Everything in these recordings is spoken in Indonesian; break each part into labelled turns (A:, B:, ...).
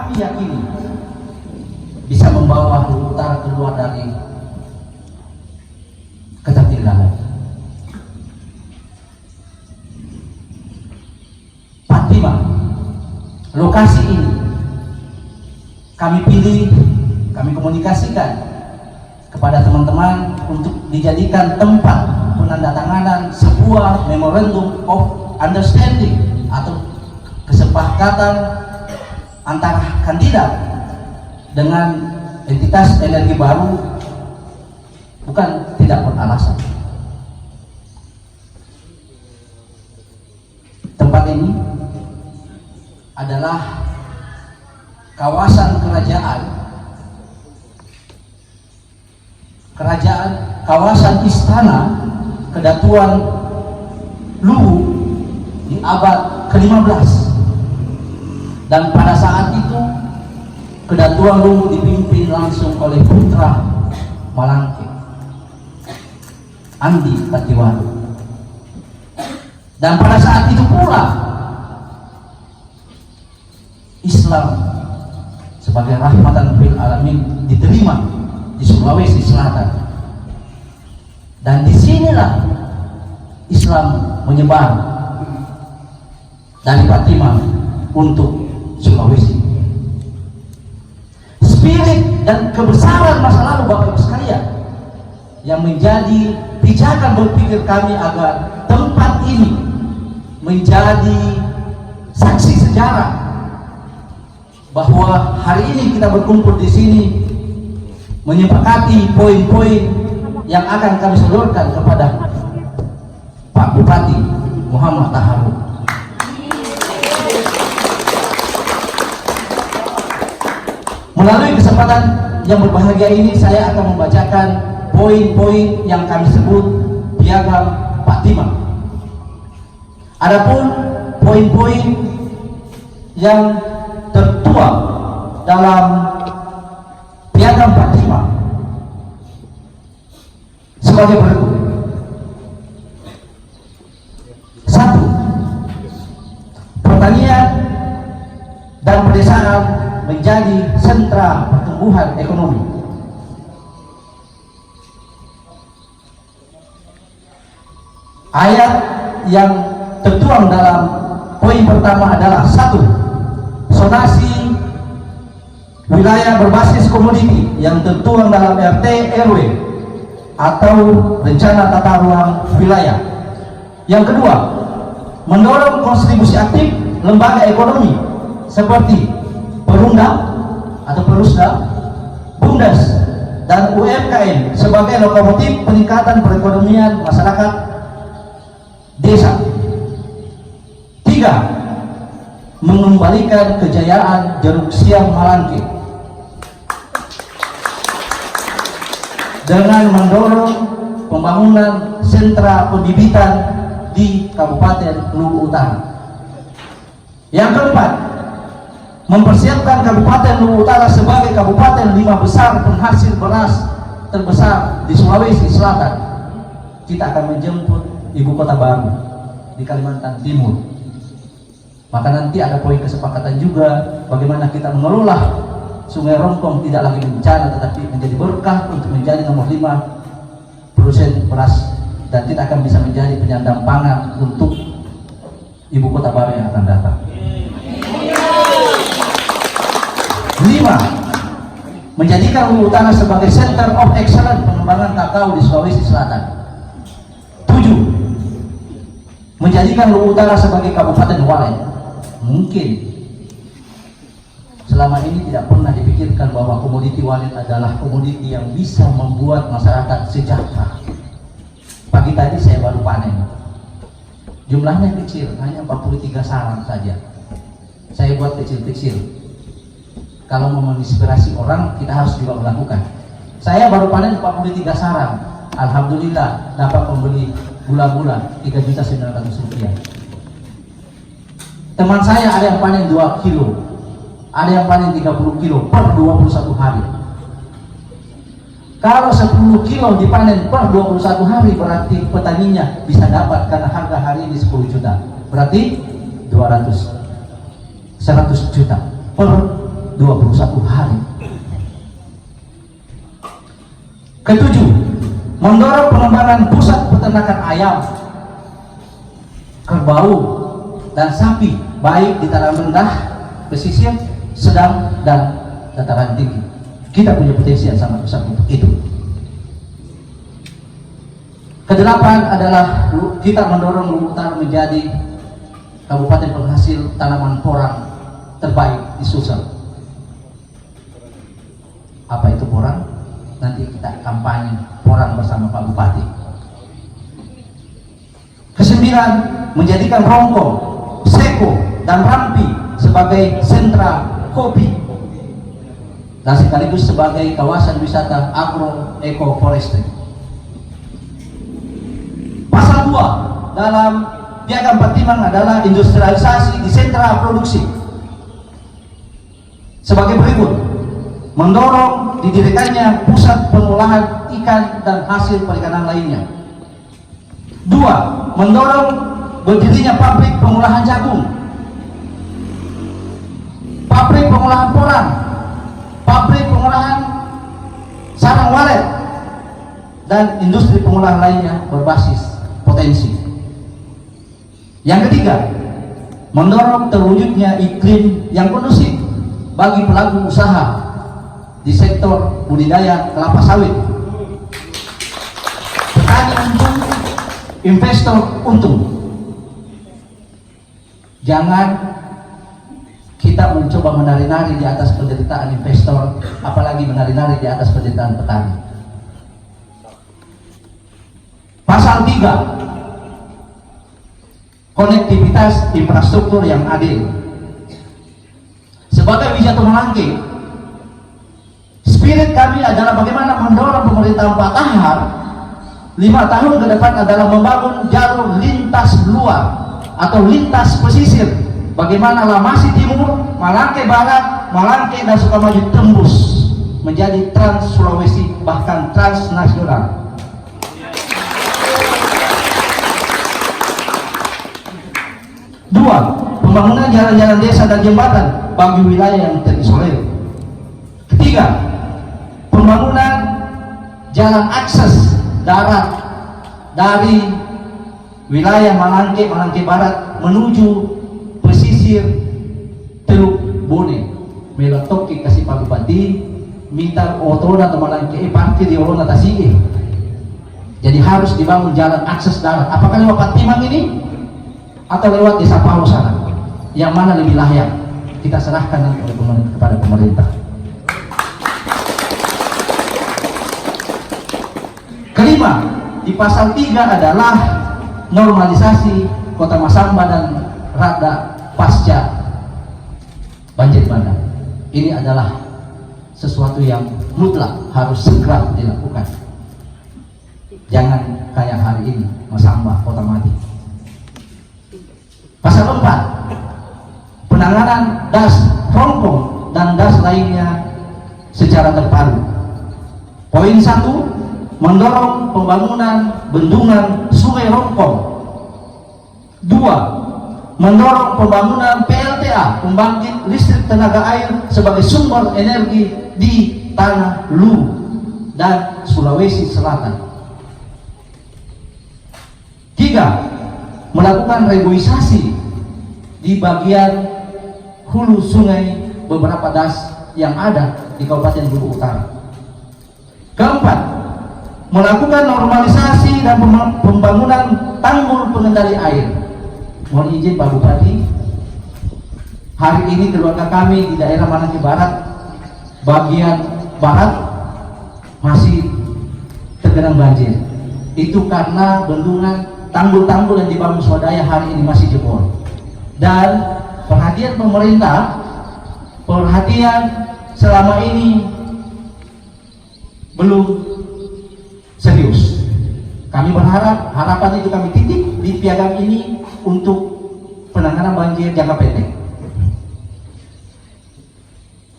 A: kami yakini bisa membawa Luwu Utara keluar dari ketertinggalan. Fatima, lokasi ini kami pilih, kami komunikasikan kepada teman-teman untuk dijadikan tempat penandatanganan sebuah memorandum of understanding atau kesepakatan antara kandidat dengan entitas energi baru, bukan tidak beralasan. Tempat ini adalah kawasan kawasan istana Kedatuan Luwu di abad ke-15, dan pada saat itu Kedatuan Luwu dipimpin langsung oleh putra Malangke, Andi Tatiwaru. Dan pada saat itu pula Islam sebagai rahmatan lil alamin diterima di Sulawesi Selatan, dan disinilah Islam menyebar dari Fatima untuk Sulawesi. Spirit dan kebesaran masa lalu Bapak Ibu sekalian yang menjadi pijakan berpikir kami agar tempat ini menjadi saksi sejarah bahwa hari ini kita berkumpul di sini menyepakati poin-poin yang akan kami sodorkan kepada Pak Bupati Muhammad Taharuk. Melalui kesempatan yang berbahagia ini, saya akan membacakan poin-poin yang kami sebut piagam Fatima. Adapun poin-poin yang tertuang dalam piagam Fatima sebagai berikut. 1. Pertanian dan pedesaan menjadi sentra pertumbuhan ekonomi. Ayat yang tertuang dalam poin pertama adalah 1. Zonasi wilayah berbasis komoditi yang tertuang dalam RT RW atau rencana tata ruang wilayah. Yang kedua, mendorong kontribusi aktif lembaga ekonomi seperti Perumda atau Perusda, Bumdes, dan UMKM sebagai lokomotif peningkatan perekonomian masyarakat desa. 3. Mengembalikan kejayaan Jeruk Siam Malangke dengan mendorong pembangunan sentra pembibitan di Kabupaten Luwu Utara. Yang keempat, mempersiapkan Kabupaten Luwu Utara sebagai kabupaten 5 besar penghasil beras terbesar di Sulawesi Selatan. Kita akan menjemput ibu kota baru di Kalimantan Timur. Maka nanti ada poin kesepakatan juga bagaimana kita mengelola Sungai Rongkong tidak lagi bencana tetapi menjadi berkah untuk menjadi nomor 5 produsen beras, dan kita akan bisa menjadi penyandang pangan untuk ibu kota baru yang akan datang. 5. Menjadikan Luwu Utara sebagai Center of Excellence pengembangan kakao di Sulawesi Selatan. 7. Menjadikan Luwu Utara sebagai Kabupaten Walet. Mungkin selama ini tidak pernah dipikirkan bahwa komoditi walet adalah komoditi yang bisa membuat masyarakat sejahtera. Pagi tadi saya baru panen, jumlahnya kecil, hanya 43 sarang saja. Saya buat kecil-kecil. Kalau mau menginspirasi orang, kita harus juga melakukan. Saya baru panen 43 sarang, alhamdulillah dapat membeli gula-gula 3.900.000 rupiah. Teman saya ada yang panen 2 kilo, ada yang panen 30 kilo per 21 hari. Kalau 10 kilo dipanen per 21 hari, berarti petaninya bisa dapat, karena harga hari ini 10 juta, berarti 100 juta per 21 hari. Ketujuh, mendorong pengembangan pusat peternakan ayam, kerbau, dan sapi baik di tanah rendah, pesisir, sedang, dan dataran tinggi. Kita punya potensi yang sangat besar untuk itu. Kedelapan adalah kita mendorong Luwu Utara menjadi kabupaten penghasil tanaman porang terbaik di Sulsel. Apa itu porang? Nanti kita kampanye porang bersama Pak Bupati. Kesembilan, menjadikan Rongkong, Seko, dan Rampi sebagai sentra kopi dan sekaligus sebagai kawasan wisata agro-eco-forestry. Pasal 2 dalam Piagam Patimang adalah industrialisasi di sentra produksi sebagai berikut: mendorong didirikannya pusat pengolahan ikan dan hasil perikanan lainnya. 2. Mendorong berdirinya pabrik pengolahan jagung, pabrik pengolahan porang, pabrik pengolahan sarang walet, dan industri pengolahan lainnya berbasis potensi. Yang ketiga, mendorong terwujudnya iklim yang kondusif bagi pelaku usaha di sektor budidaya kelapa sawit. Petani untung, investor untung. Jangan kita mencoba menari-nari di atas penderitaan investor, apalagi menari-nari di atas penderitaan petani. Pasal 3, konektivitas infrastruktur yang adil. Sebagai Wijaya Tumangke, spirit kami adalah bagaimana mendorong pemerintahan Pak Tahar 5 tahun ke depan adalah membangun jalur lintas luar atau lintas pesisir. Bagaimana Lamasi Timur, Malangke Barat, Malangke, dan Sukamaju tembus menjadi Trans Sulawesi, bahkan transnasional. Dua, pembangunan jalan-jalan desa dan jembatan bagi wilayah yang terisolir. Ketiga, pembangunan jalan akses darat dari wilayah Malangke, Malangke Barat menuju pesisir Teluk Bone. Melatoki kasih Pak Bupati, minta otona atau Malangke parkir di Olona Tasige. Jadi harus dibangun jalan akses darat. Apakah lewat Patimang ini atau lewat Desa Pau sana? Yang mana lebih layak? Kita serahkan nanti oleh pemerintah kepada pemerintah. Kelima, di pasal 3 adalah normalisasi Kota Masamba dan Rada pasca banjir bandang. Ini adalah sesuatu yang mutlak harus segera dilakukan. Jangan kayak hari ini Masamba kota mati. Pasal 4, penanganan das Rongkong dan das lainnya secara terpadu. Poin 1, mendorong pembangunan bendungan Sungai Rongkong. 2, mendorong pembangunan PLTA, pembangkit listrik tenaga air sebagai sumber energi di Tanah Luwu dan Sulawesi Selatan. 3, melakukan reboisasi di bagian hulu sungai beberapa das yang ada di Kabupaten Luwu Utara. 4, melakukan normalisasi dan pembangunan tanggul pengendali air. Mohon izin Pak Bupati, hari ini keluarga kami di daerah Malangke Barat bagian barat masih tergenang banjir. Itu karena bendungan tanggul-tanggul yang dibangun swadaya hari ini masih jebol. Dan perhatian pemerintah, perhatian selama ini belum serius. Kami berharap, harapan itu kami titip di piagam ini untuk penanganan banjir jangka pendek.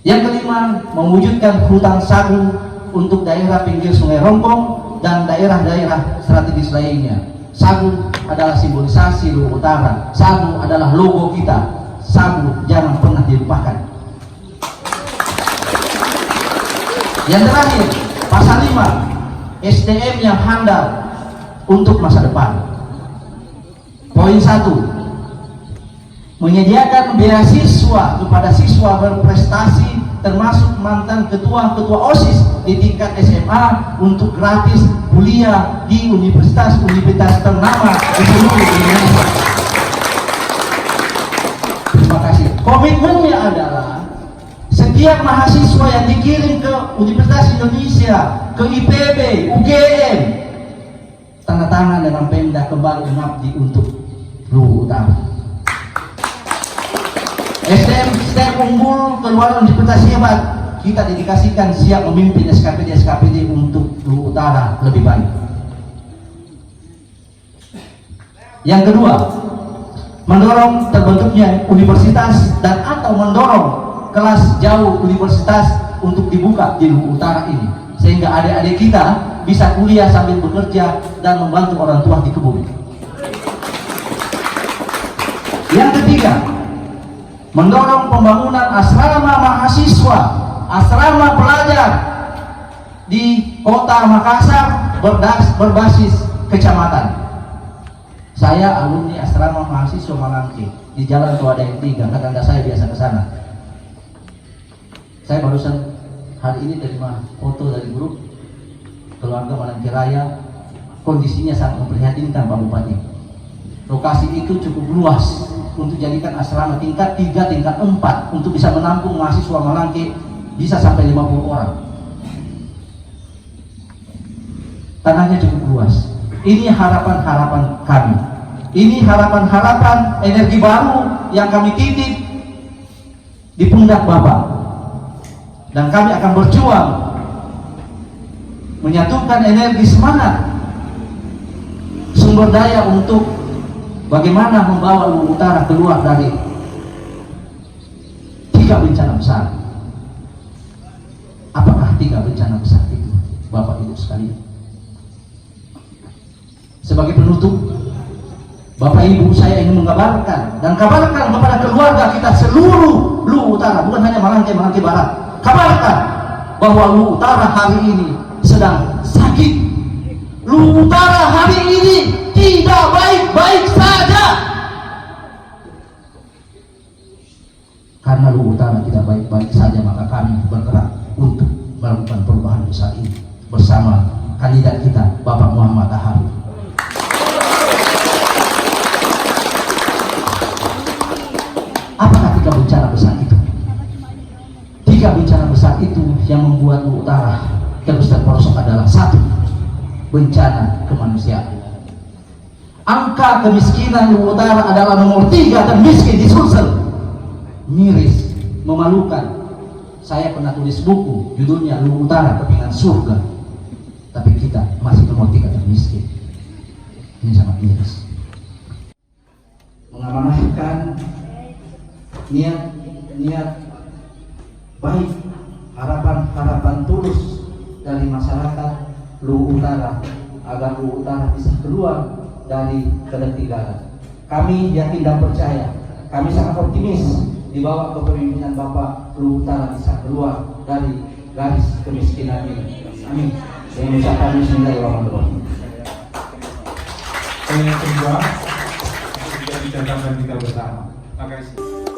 A: Yang kelima, mewujudkan hutan sagu untuk daerah pinggir Sungai Rongkong dan daerah-daerah strategis lainnya. Sagu adalah simbolisasi Luwu Utara. Sagu adalah logo kita. Sagu jangan pernah dilupakan. Yang terakhir, pasal 5, SDM yang handal untuk masa depan. Poin 1, menyediakan beasiswa kepada siswa berprestasi termasuk mantan ketua-ketua OSIS di tingkat SMA untuk gratis kuliah di universitas-universitas ternama di seluruh Indonesia. Terima kasih. Komitmennya adalah setiap mahasiswa yang dikirim ke Universitas Indonesia, ke IPB, UGM, tanda tangan dengan Pemda kembali mengabdi untuk Luwu Utara. SDM unggul keluar universitas hebat, kita dedikasikan siap memimpin SKPD untuk Luwu Utara lebih baik. Yang kedua, mendorong terbentuknya universitas dan atau mendorong kelas jauh universitas untuk dibuka di Luwu Utara ini, sehingga adik-adik kita bisa kuliah sambil bekerja dan membantu orang tua di kebun. Yang ketiga, mendorong pembangunan asrama mahasiswa, asrama pelajar di Kota Makassar berbasis kecamatan. Saya alumni asrama mahasiswa Malangke di Jalan Tua Daeng 3, tetangga saya biasa ke sana. Saya barusan hari ini terima foto dari grup keluarga Malangke Raya, kondisinya sangat memprihatinkan Pak Bupati. Lokasi itu cukup luas untuk jadikan asrama tingkat 3, tingkat 4 untuk bisa menampung mahasiswa Malangke bisa sampai 50 orang. Tanahnya cukup luas. Ini harapan-harapan kami. Ini harapan-harapan energi baru yang kami titip di pundak Bapak. Dan kami akan berjuang menyatukan energi semangat sumber daya untuk bagaimana membawa Luwu Utara keluar dari 3 bencana besar. Apakah 3 bencana besar itu, Bapak Ibu sekalian? Sebagai penutup, Bapak Ibu, saya ingin mengabarkan dan kabarkan kepada keluarga kita seluruh Luwu Utara, bukan hanya Malangke Barat. Kabarkan bahwa Luwu Utara hari ini sedang sakit. Luwu Utara hari ini tidak baik-baik saja. Karena Luwu Utara tidak baik-baik saja, maka kami bergerak untuk melakukan perubahan besar ini bersama kandidat kita, Bapak Muhammad Aharu. Apakah 3 bencana besar itu? 3 bencana besar itu yang membuat Luwu Utara terus terperosok adalah: 1, bencana kemanusiaan. Angka kemiskinan Luwu Utara adalah nomor 3 termiskin di Sulsel. Miris, memalukan. Saya pernah tulis buku judulnya Luwu Utara Kepingan Surga, tapi kita masih nomor 3 termiskin. Ini sangat miris. Mengamanahkan niat baik, harapan tulus dari masyarakat Luwu Utara agar Luwu Utara bisa keluar dari ketertinggalan. Kami yakin dan percaya, kami sangat optimis di bawah kepemimpinan Bapak, Luwu Utara bisa keluar dari garis kemiskinan ini. Amin. Saya mengucapkan bismillahirrahmanirrahim.
B: Yang kedua, kita bicarakan kita bersama. Terima kasih.